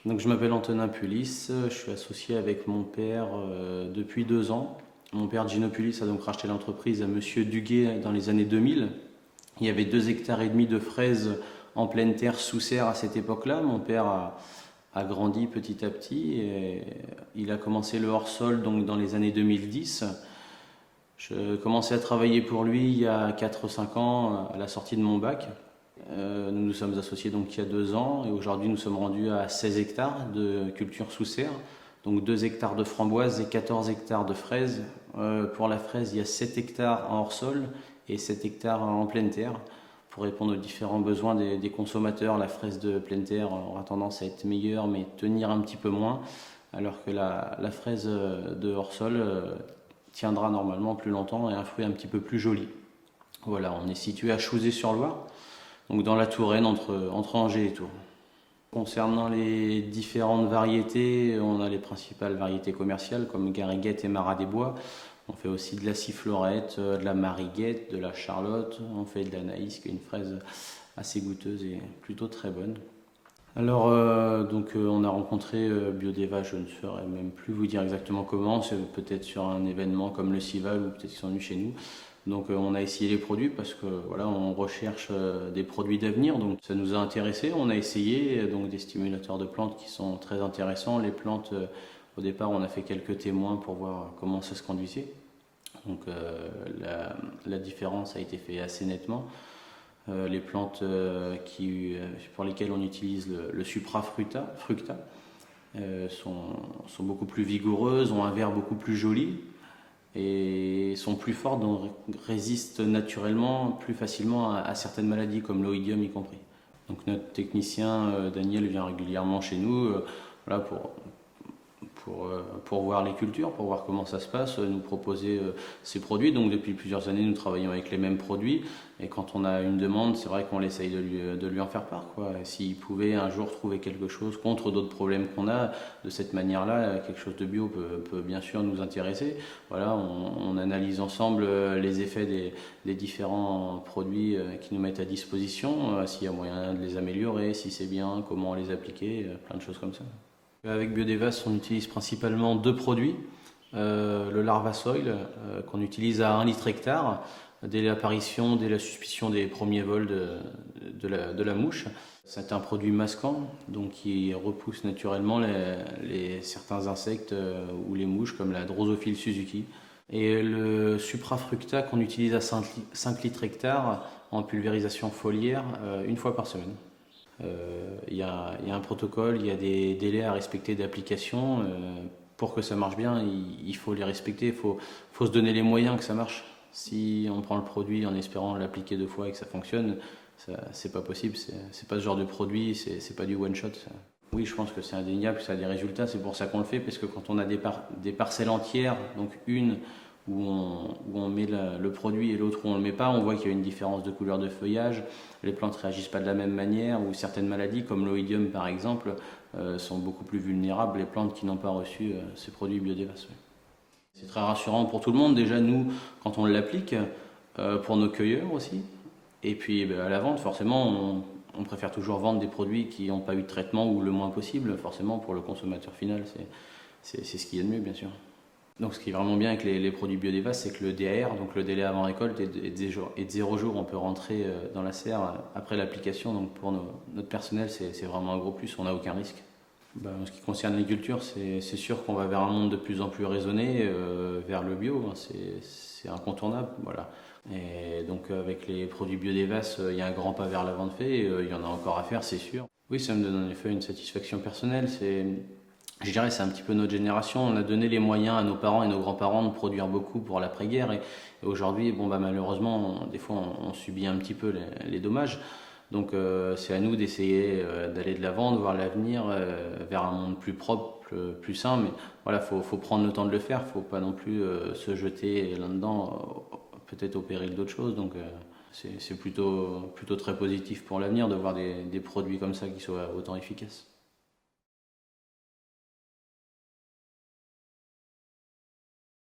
Donc je m'appelle Antonin Pulis, je suis associé avec mon père depuis 2 ans. Mon père Gino Pulis a donc racheté l'entreprise à Monsieur Duguet dans les années 2000. Il y avait 2,5 hectares de fraises en pleine terre sous serre à cette époque-là. Mon père a grandi petit à petit et il a commencé le hors-sol donc dans les années 2010. Je commençais à travailler pour lui il y a 4 ou 5 ans à la sortie de mon bac. Nous nous sommes associés donc il y a 2 ans et aujourd'hui nous sommes rendus à 16 hectares de culture sous serre, donc 2 hectares de framboises et 14 hectares de fraises. Pour la fraise, il y a 7 hectares en hors-sol et 7 hectares en pleine terre pour répondre aux différents besoins des consommateurs. La fraise de pleine terre aura tendance à être meilleure mais tenir un petit peu moins, alors que la fraise de hors-sol tiendra normalement plus longtemps et un fruit un petit peu plus joli. Voilà, on est situé à Chouzé-sur-Loire, donc dans la Touraine entre Angers et Tours. Concernant les différentes variétés, on a les principales variétés commerciales comme Gariguette et Marat des Bois. On fait aussi de la sifflorette, de la mariguette, de la charlotte. On fait de l'anaïs, qui est une fraise assez goûteuse et plutôt très bonne. Alors, on a rencontré Biodeva, je ne saurais même plus vous dire exactement comment, c'est peut-être sur un événement comme le Cival ou peut-être qu'ils sont venus chez nous. Donc on a essayé les produits parce que voilà, on recherche des produits d'avenir, donc ça nous a intéressé. On a essayé donc des stimulateurs de plantes qui sont très intéressants. Les plantes, au départ, on a fait quelques témoins pour voir comment ça se conduisait. Donc la différence a été faite assez nettement. Les plantes pour lesquelles on utilise le suprafructa sont beaucoup plus vigoureuses, ont un verre beaucoup plus joli et sont plus fortes, donc résistent naturellement plus facilement à certaines maladies comme l'oïdium y compris. Donc notre technicien Daniel vient régulièrement chez nous voilà, pour voir les cultures, pour voir comment ça se passe, nous proposer ces produits. Donc depuis plusieurs années, nous travaillons avec les mêmes produits. Et quand on a une demande, c'est vrai qu'on essaye de lui en faire part, quoi. S'il pouvait un jour trouver quelque chose contre d'autres problèmes qu'on a, de cette manière-là, quelque chose de bio peut bien sûr nous intéresser. Voilà, on analyse ensemble les effets des différents produits qui nous mettent à disposition, s'il y a moyen de les améliorer, si c'est bien, comment les appliquer, plein de choses comme ça. Avec Biodevas, on utilise principalement 2 produits. Le Larvasoil, qu'on utilise à 1 litre hectare, dès l'apparition, dès la suspicion des premiers vols de la mouche. C'est un produit masquant, donc qui repousse naturellement certains insectes ou les mouches, comme la Drosophile Suzuki. Et le Suprafructa qu'on utilise à 5 litres hectare en pulvérisation foliaire 1 fois par semaine. Il y a un protocole, il y a des délais à respecter d'application. Pour que ça marche bien, il faut les respecter, il faut se donner les moyens que ça marche. Si on prend le produit en espérant l'appliquer 2 fois et que ça fonctionne, c'est pas possible, c'est pas ce genre de produit, c'est pas du one shot. Oui, je pense que c'est indéniable, que ça a des résultats, c'est pour ça qu'on le fait, parce que quand on a des parcelles entières, donc une où on met le produit et l'autre où on ne le met pas, on voit qu'il y a une différence de couleur de feuillage, les plantes ne réagissent pas de la même manière, ou certaines maladies comme l'oïdium par exemple sont beaucoup plus vulnérables, les plantes qui n'ont pas reçu ces produits Biodevas. Oui. C'est très rassurant pour tout le monde, déjà nous quand on l'applique, pour nos cueilleurs aussi, et puis à la vente forcément on préfère toujours vendre des produits qui n'ont pas eu de traitement ou le moins possible, forcément pour le consommateur final c'est ce qu'il y a de mieux bien sûr. Donc ce qui est vraiment bien avec les produits Biodevas, c'est que le DAR, donc le délai avant récolte, est de 0 jours. On peut rentrer dans la serre après l'application. Donc pour notre personnel, c'est vraiment un gros plus, on n'a aucun risque. En ce qui concerne les cultures, c'est sûr qu'on va vers un monde de plus en plus raisonné, vers le bio, hein, c'est incontournable. Voilà. Et donc avec les produits Biodevas, il y a un grand pas vers l'avant de fait, il y en a encore à faire, c'est sûr. Oui, ça me donne en effet une satisfaction personnelle. Je dirais c'est un petit peu notre génération, on a donné les moyens à nos parents et nos grands-parents de produire beaucoup pour l'après-guerre et aujourd'hui malheureusement des fois on subit un petit peu les dommages, donc c'est à nous d'essayer d'aller de l'avant, de voir l'avenir vers un monde plus propre, plus sain, mais voilà, faut prendre le temps de le faire, faut pas non plus se jeter là-dedans, peut-être au péril d'autres choses, donc c'est plutôt très positif pour l'avenir de voir des produits comme ça qui soient autant efficaces.